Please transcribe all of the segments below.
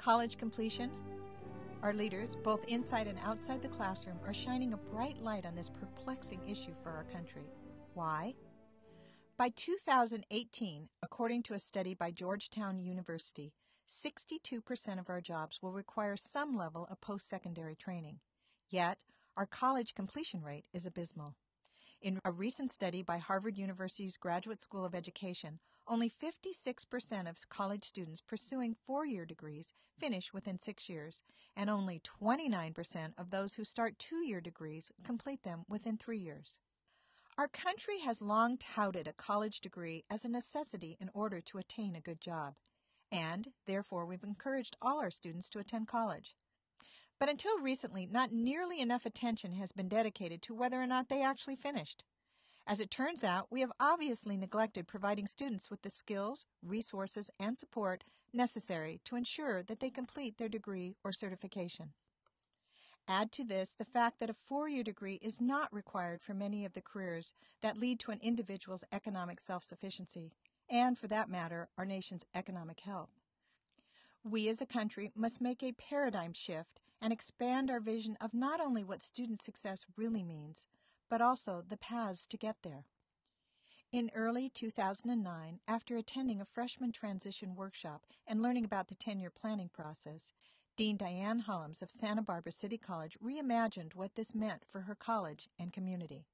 College completion? Our leaders, both inside and outside the classroom, are shining a bright light on this perplexing issue for our country. Why? By 2018, according to a study by Georgetown University, 62% of our jobs will require some level of post-secondary training. Yet, our college completion rate is abysmal. In a recent study by Harvard University's Graduate School of Education, only 56% of college students pursuing four-year degrees finish within 6 years, and only 29% of those who start two-year degrees complete them within 3 years. Our country has long touted a college degree as a necessity in order to attain a good job, and therefore we've encouraged all our students to attend college. But until recently, not nearly enough attention has been dedicated to whether or not they actually finished. As it turns out, we have obviously neglected providing students with the skills, resources, and support necessary to ensure that they complete their degree or certification. Add to this the fact that a four-year degree is not required for many of the careers that lead to an individual's economic self-sufficiency, and for that matter, our nation's economic health. We as a country must make a paradigm shift and expand our vision of not only what student success really means, but also the paths to get there. In early 2009, after attending a freshman transition workshop and learning about the 10-year planning process, Dean Diane Hollums of Santa Barbara City College reimagined what this meant for her college and community.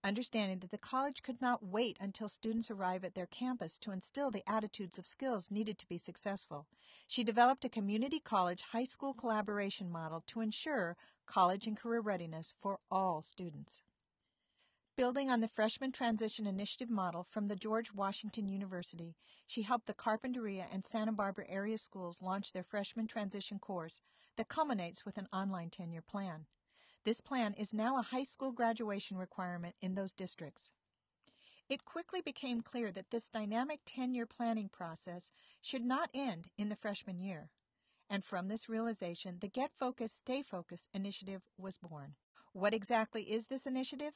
Understanding that the college could not wait until students arrive at their campus to instill the attitudes of skills needed to be successful, she developed a community college high school collaboration model to ensure college and career readiness for all students. Building on the Freshman Transition Initiative model from the George Washington University, she helped the Carpinteria and Santa Barbara area schools launch their Freshman Transition course that culminates with an online 10-year plan. This plan is now a high school graduation requirement in those districts. It quickly became clear that this dynamic 10-year planning process should not end in the freshman year. And from this realization, the Get Focused, Stay Focused initiative was born. What exactly is this initiative?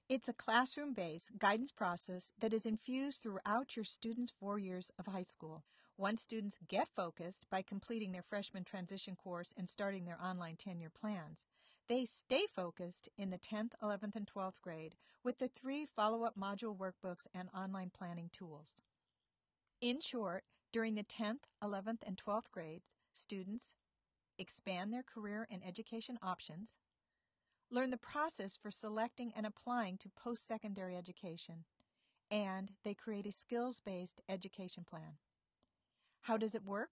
It's a classroom-based guidance process that is infused throughout your students' 4 years of high school. Once students get focused by completing their freshman transition course and starting their online 10-year plans, they stay focused in the 10th, 11th, and 12th grade with the 3 follow-up module workbooks and online planning tools. In short, during the 10th, 11th, and 12th grades, students expand their career and education options, learn the process for selecting and applying to post-secondary education, and they create a skills-based education plan. How does it work?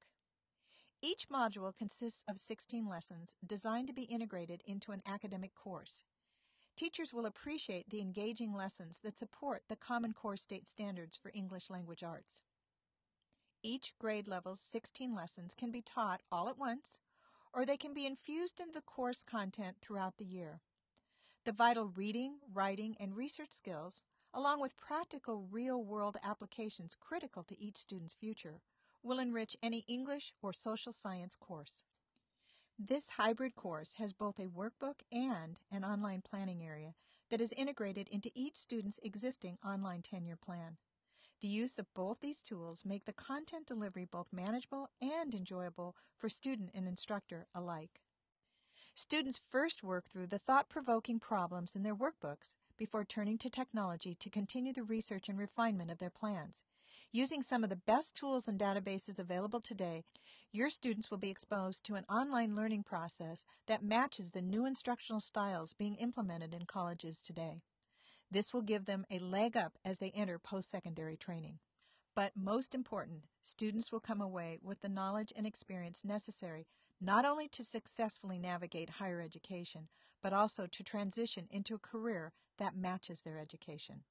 Each module consists of 16 lessons designed to be integrated into an academic course. Teachers will appreciate the engaging lessons that support the Common Core State Standards for English Language Arts. Each grade level's 16 lessons can be taught all at once, or they can be infused into the course content throughout the year. The vital reading, writing, and research skills, along with practical real-world applications critical to each student's future, will enrich any English or social science course. This hybrid course has both a workbook and an online planning area that is integrated into each student's existing online 10-year plan. The use of both these tools make the content delivery both manageable and enjoyable for student and instructor alike. Students first work through the thought-provoking problems in their workbooks before turning to technology to continue the research and refinement of their plans. Using some of the best tools and databases available today, your students will be exposed to an online learning process that matches the new instructional styles being implemented in colleges today. This will give them a leg up as they enter post-secondary training. But most important, students will come away with the knowledge and experience necessary not only to successfully navigate higher education, but also to transition into a career that matches their education.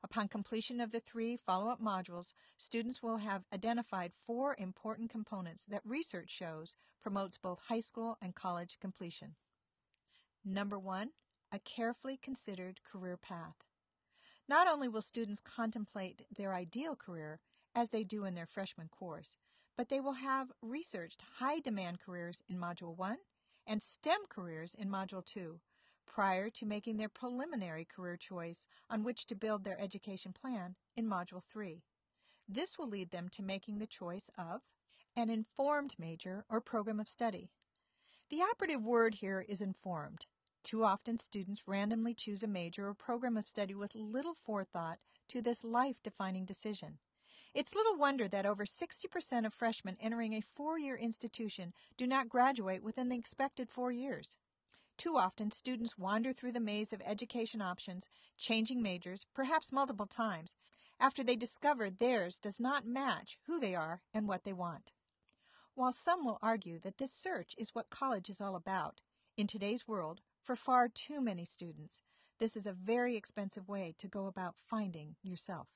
Upon completion of the 3 follow-up modules, students will have identified 4 important components that research shows promotes both high school and college completion. Number 1, a carefully considered career path. Not only will students contemplate their ideal career, as they do in their freshman course, but they will have researched high-demand careers in Module 1 and STEM careers in Module 2 prior to making their preliminary career choice on which to build their education plan in Module 3. This will lead them to making the choice of an informed major or program of study. The operative word here is informed. Too often students randomly choose a major or program of study with little forethought to this life-defining decision. It's little wonder that over 60% of freshmen entering a four-year institution do not graduate within the expected 4 years. Too often, students wander through the maze of education options, changing majors, perhaps multiple times, after they discover theirs does not match who they are and what they want. While some will argue that this search is what college is all about, in today's world, for far too many students, this is a very expensive way to go about finding yourself.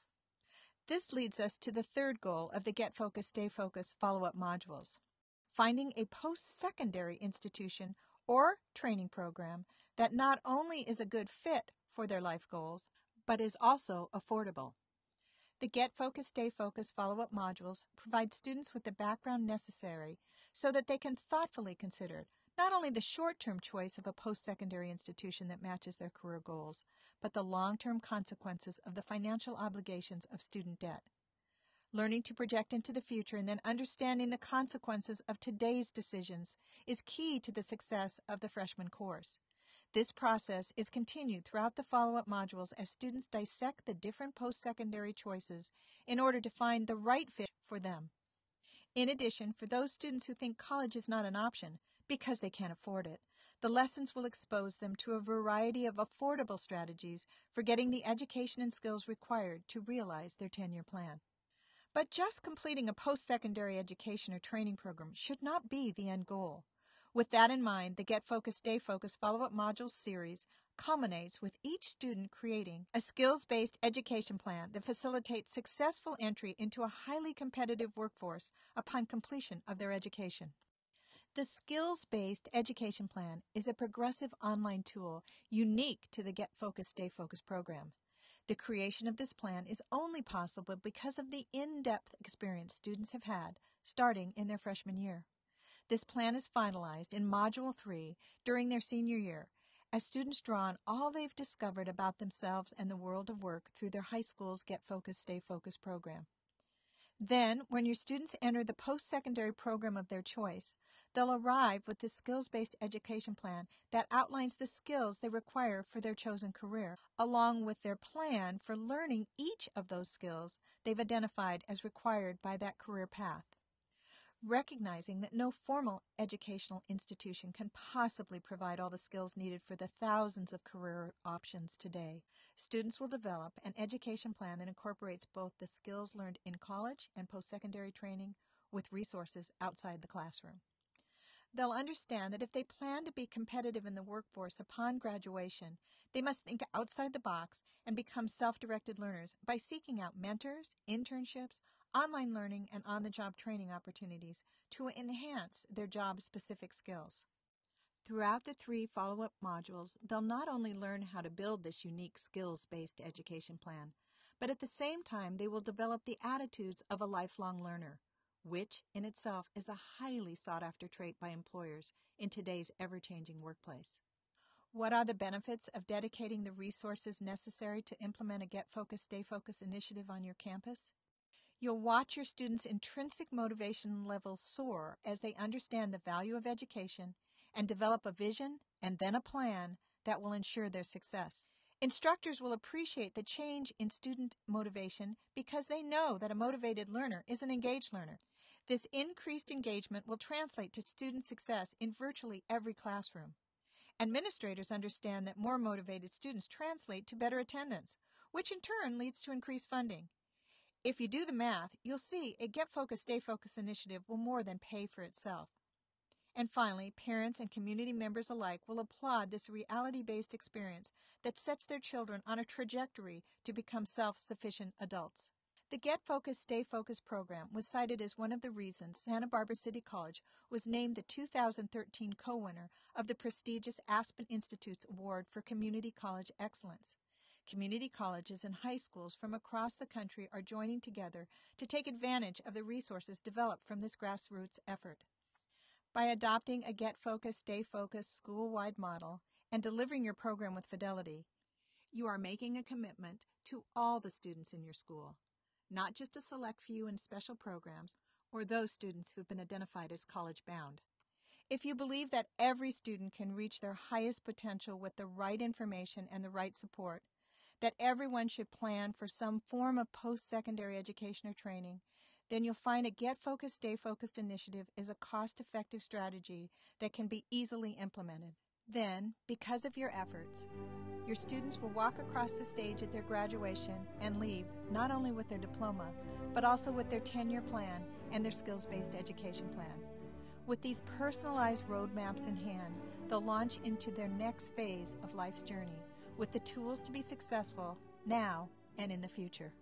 This leads us to the third goal of the Get Focused, Stay Focused follow-up modules, finding a post-secondary institution or training program that not only is a good fit for their life goals, but is also affordable. The Get Focused, Stay Focused follow-up modules provide students with the background necessary so that they can thoughtfully consider not only the short-term choice of a post-secondary institution that matches their career goals, but the long-term consequences of the financial obligations of student debt. Learning to project into the future and then understanding the consequences of today's decisions is key to the success of the freshman course. This process is continued throughout the follow-up modules as students dissect the different post-secondary choices in order to find the right fit for them. In addition, for those students who think college is not an option because they can't afford it, the lessons will expose them to a variety of affordable strategies for getting the education and skills required to realize their 10-year plan. But just completing a post-secondary education or training program should not be the end goal. With that in mind, the Get Focused, Stay Focused follow-up modules series culminates with each student creating a skills-based education plan that facilitates successful entry into a highly competitive workforce upon completion of their education. The Skills-Based Education Plan is a progressive online tool unique to the Get Focused, Stay Focused program. The creation of this plan is only possible because of the in-depth experience students have had starting in their freshman year. This plan is finalized in Module 3 during their senior year as students draw on all they've discovered about themselves and the world of work through their high school's Get Focused, Stay Focused program. Then, when your students enter the post-secondary program of their choice, they'll arrive with the skills-based education plan that outlines the skills they require for their chosen career, along with their plan for learning each of those skills they've identified as required by that career path. Recognizing that no formal educational institution can possibly provide all the skills needed for the thousands of career options today, students will develop an education plan that incorporates both the skills learned in college and post-secondary training with resources outside the classroom. They'll understand that if they plan to be competitive in the workforce upon graduation, they must think outside the box and become self-directed learners by seeking out mentors, internships, online learning, and on-the-job training opportunities to enhance their job-specific skills. Throughout the 3 follow-up modules, they'll not only learn how to build this unique skills-based education plan, but at the same time they will develop the attitudes of a lifelong learner, which in itself is a highly sought-after trait by employers in today's ever-changing workplace. What are the benefits of dedicating the resources necessary to implement a Get Focused, Stay Focused initiative on your campus? You'll watch your students' intrinsic motivation levels soar as they understand the value of education and develop a vision and then a plan that will ensure their success. Instructors will appreciate the change in student motivation because they know that a motivated learner is an engaged learner. This increased engagement will translate to student success in virtually every classroom. Administrators understand that more motivated students translate to better attendance, which in turn leads to increased funding. If you do the math, you'll see a Get Focused, Stay Focused initiative will more than pay for itself. And finally, parents and community members alike will applaud this reality-based experience that sets their children on a trajectory to become self-sufficient adults. The Get Focused, Stay Focused program was cited as one of the reasons Santa Barbara City College was named the 2013 co-winner of the prestigious Aspen Institute's Award for Community College Excellence. Community colleges and high schools from across the country are joining together to take advantage of the resources developed from this grassroots effort. By adopting a Get Focused, Stay Focused school-wide model and delivering your program with fidelity, you are making a commitment to all the students in your school, not just a select few in special programs or those students who've been identified as college-bound. If you believe that every student can reach their highest potential with the right information and the right support, that everyone should plan for some form of post-secondary education or training, then you'll find a Get Focused, Stay Focused initiative is a cost-effective strategy that can be easily implemented. Then, because of your efforts, your students will walk across the stage at their graduation and leave not only with their diploma, but also with their 10-year plan and their skills-based education plan. With these personalized roadmaps in hand, they'll launch into their next phase of life's journey with the tools to be successful now and in the future.